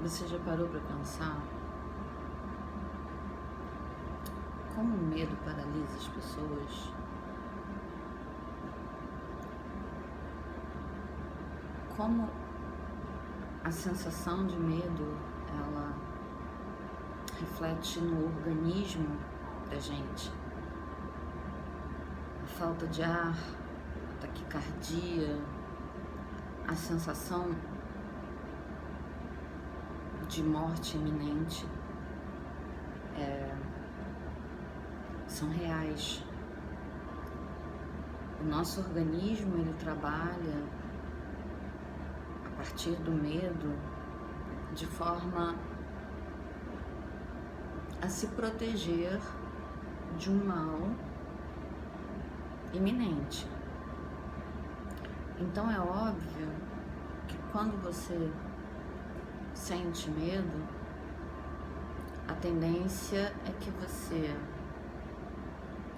Você já parou para pensar como o medo paralisa as pessoas? Como a sensação de medo, ela reflete no organismo da gente. A falta de ar, a taquicardia, a sensação de morte iminente são reais. O nosso organismo, ele trabalha a partir do medo de forma a se proteger de um mal iminente. Então é óbvio que quando você sente medo, a tendência é que você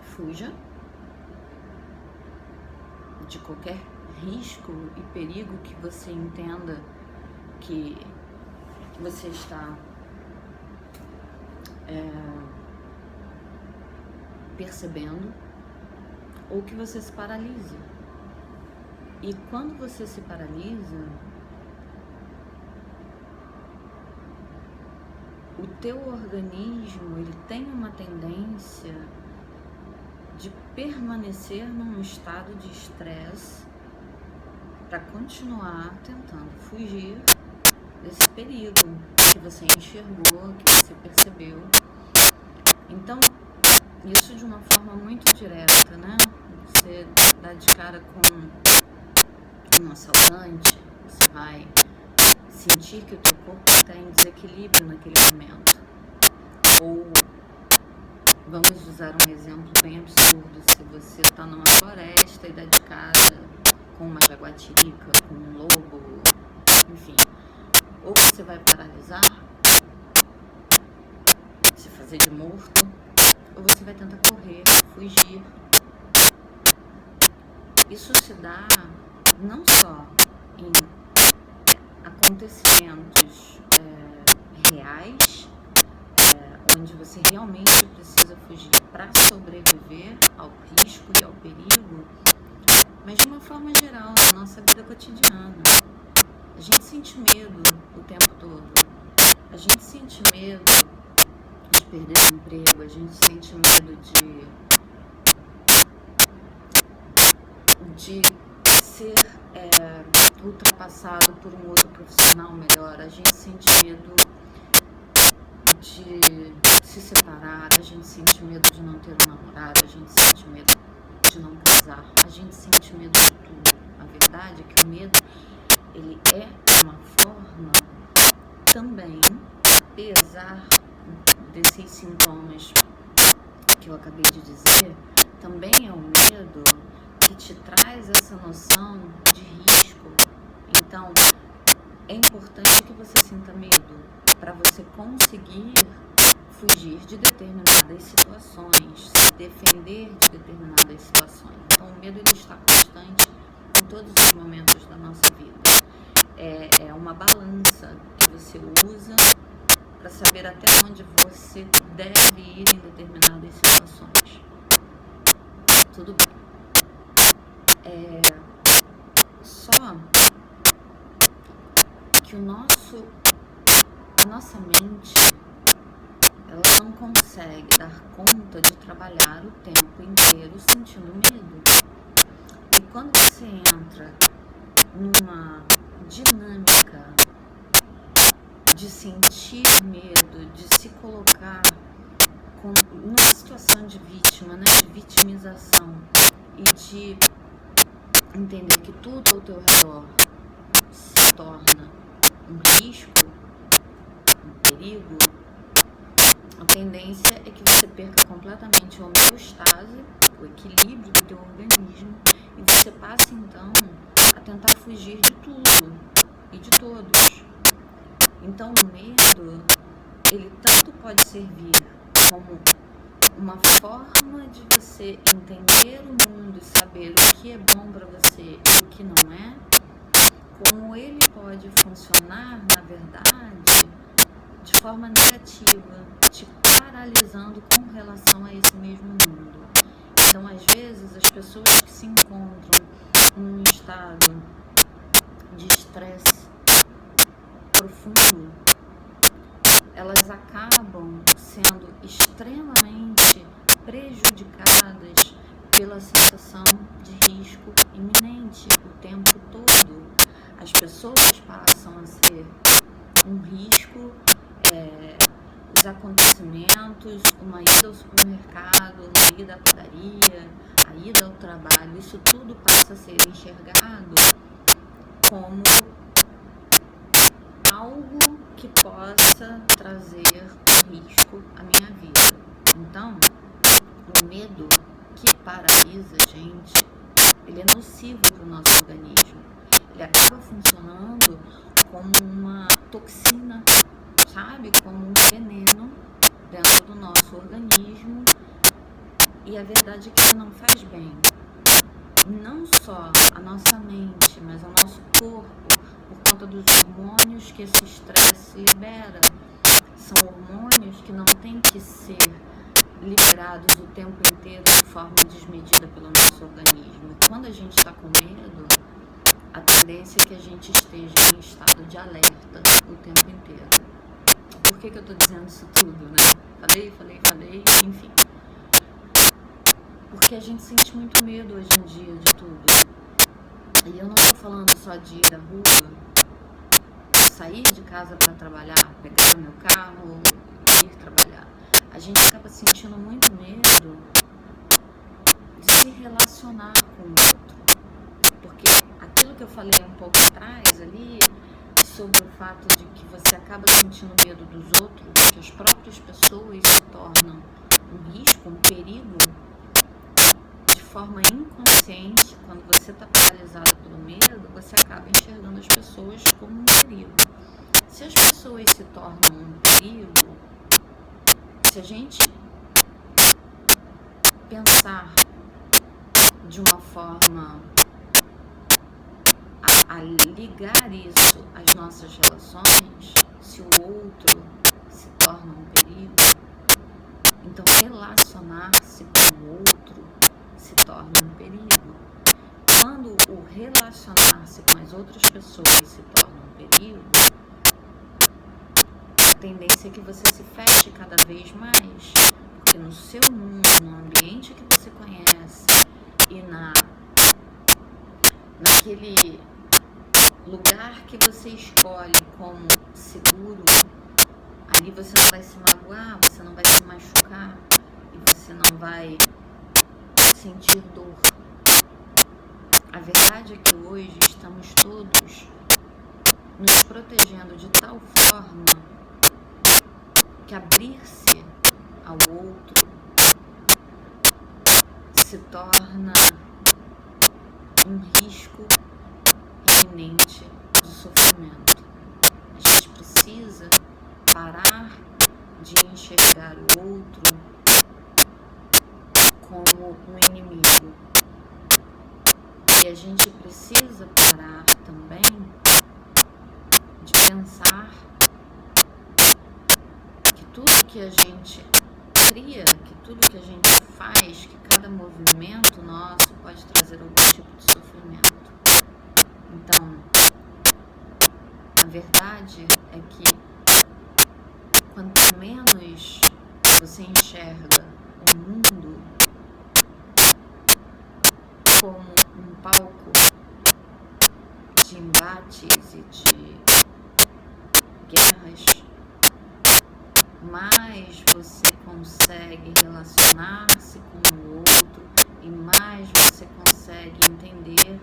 fuja de qualquer risco e perigo que você entenda que você está percebendo, ou que você se paralise. E quando você se paralisa, o teu organismo, ele tem uma tendência de permanecer num estado de estresse para continuar tentando fugir desse perigo que você enxergou, que você percebeu. Então, isso de uma forma muito direta, né? Você dá de cara com um assaltante, você vai sentir que o teu corpo está em desequilíbrio naquele momento. Ou, vamos usar um exemplo bem absurdo, se você está numa floresta e dá de cara com uma jaguatirica, com um lobo, enfim. Ou você vai paralisar, se fazer de morto, ou você vai tentar correr, fugir. Isso se dá não só em acontecimentos reais, onde você realmente precisa fugir para sobreviver ao risco e ao perigo, mas de uma forma geral, na nossa vida cotidiana. A gente sente medo o tempo todo. A gente sente medo de perder o emprego, a gente sente medo de ser ultrapassado por um outro profissional melhor, a gente sente medo de se separar, a gente sente medo de não ter um namorado, a gente sente medo de não casar, a gente sente medo de tudo. A verdade é que o medo, ele é uma forma também, apesar desses sintomas que eu acabei de dizer, também é o medo que te traz essa noção de risco. Então, é importante que você sinta medo para você conseguir fugir de determinadas situações, se defender de determinadas situações. Então, o medo, ele está constante em todos os momentos da nossa vida. É uma balança que você usa para saber até onde você deve ir em determinadas situações. Tudo bem. Só que a nossa mente, ela não consegue dar conta de trabalhar o tempo inteiro sentindo medo. E quando você entra numa dinâmica de sentir medo, de se colocar numa situação de vítima, né, de vitimização, e de entender que tudo ao teu redor se torna um risco, um perigo, a tendência é que você perca completamente a homeostase, o equilíbrio do teu organismo, e você passe então a tentar fugir de tudo e de todos. Então o medo, ele tanto pode servir como uma forma de você entender o mundo e saber o que é bom para você e o que não é, como ele pode funcionar, na verdade, de forma negativa, te paralisando com relação a esse mesmo mundo. Então, às vezes, as pessoas que se encontram num estado de estresse profundo, elas acabam sendo extremamente prejudicadas pela sensação de risco iminente o tempo todo. As pessoas passam a ser um risco, os acontecimentos, uma ida ao supermercado, uma ida à padaria, a ida ao trabalho, isso tudo passa a ser enxergado como algo que possa trazer um risco à minha vida. Então, o medo que paralisa a gente, ele é nocivo para o nosso organismo. Ele acaba funcionando como uma toxina, sabe? Como um veneno dentro do nosso organismo. E a verdade é que ele não faz bem. Não só a nossa mente, mas ao nosso corpo, por conta dos hormônios que esse estresse libera. São hormônios que não têm que ser liberados o tempo inteiro de forma desmedida pelo nosso organismo. E quando a gente está com medo, a tendência é que a gente esteja em estado de alerta o tempo inteiro. Por que eu estou dizendo isso tudo, né? Falei, enfim. Porque a gente sente muito medo hoje em dia de tudo. E eu não estou falando só de ir à rua, sair de casa para trabalhar, pegar o meu carro e ir trabalhar. A gente acaba sentindo muito medo de se relacionar com o outro. Porque aquilo que eu falei um pouco atrás ali, sobre o fato de que você acaba sentindo medo dos outros, que as próprias pessoas se tornam um risco, um perigo, de forma inconsciente, quando você está paralisado pelo medo, você acaba enxergando as pessoas como um perigo. Se as pessoas se tornam um perigo, se a gente pensar de uma forma a ligar isso às nossas relações, se o outro se torna um perigo, então relacionar-se com o outro se torna um perigo. Quando o relacionar-se com as outras pessoas se torna um perigo, a tendência é que você se feche cada vez mais, porque no seu mundo, no ambiente que você conhece e naquele lugar que você escolhe como seguro, ali você não vai se magoar, você não vai se machucar e você não vai sentir dor. A verdade é que hoje estamos todos nos protegendo de tal forma que abrir-se ao outro se torna um risco iminente de sofrimento. A gente precisa parar de enxergar o outro como um inimigo. E a gente precisa parar também de pensar que tudo que a gente cria, que tudo que a gente faz, que cada movimento nosso pode trazer algum tipo de sofrimento. Então, a verdade é que quanto menos você enxerga o mundo como um palco de embates e de guerras, mais você consegue relacionar-se com o outro e mais você consegue entender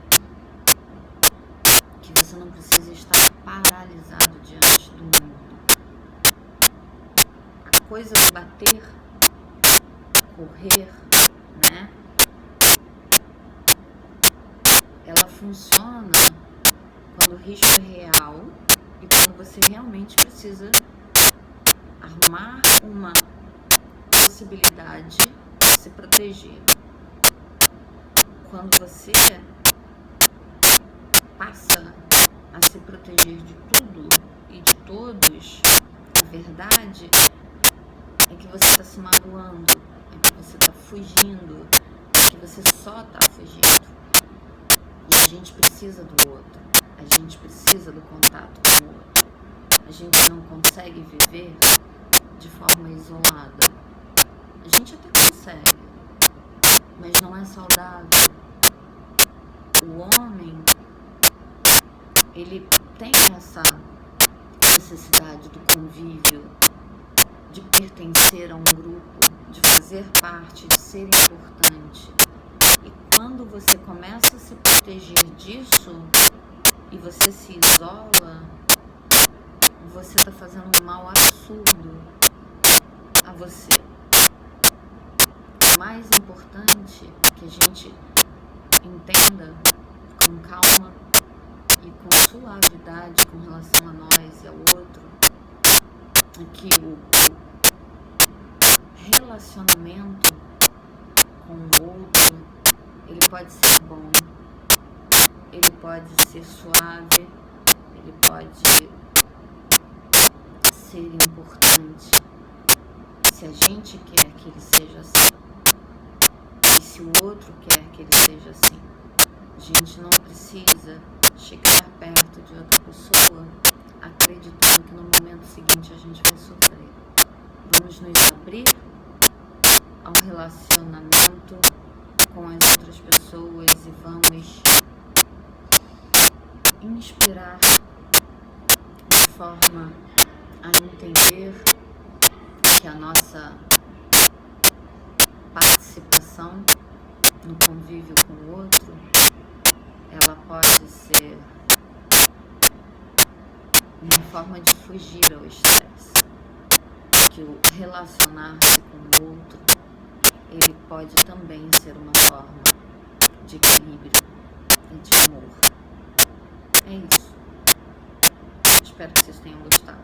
que você não precisa estar paralisado diante do mundo. A coisa de bater, correr, né? Ela funciona quando o risco é real e quando você realmente precisa arrumar uma possibilidade de se proteger. Quando você passa a se proteger de tudo e de todos, a verdade é que você está se magoando, é que você está fugindo, é que você só está fugindo. E a gente precisa do outro, a gente precisa do contato com o outro. A gente não consegue viver de forma isolada. A gente até consegue, mas não é saudável. O homem, ele tem essa necessidade do convívio, de pertencer a um grupo, de fazer parte, de ser importante. E quando você começa a se proteger disso e você se isola, você está fazendo um mal absurdo a você. O mais importante é que a gente entenda com calma e com suavidade com relação a nós e ao outro, que o relacionamento com o outro, ele pode ser bom, ele pode ser suave, ele pode ser importante, se a gente quer que ele seja assim, e se o outro quer que ele seja assim. A gente não precisa chegar perto de outra pessoa acreditando que no momento seguinte a gente vai sofrer. Vamos nos abrir ao relacionamento com as outras pessoas e vamos inspirar de forma a entender que a nossa participação no convívio com o outro, ela pode ser uma forma de fugir ao estresse, que o relacionar-se com o outro, ele pode também ser uma forma de equilíbrio e de amor. É isso. Espero que vocês tenham gostado.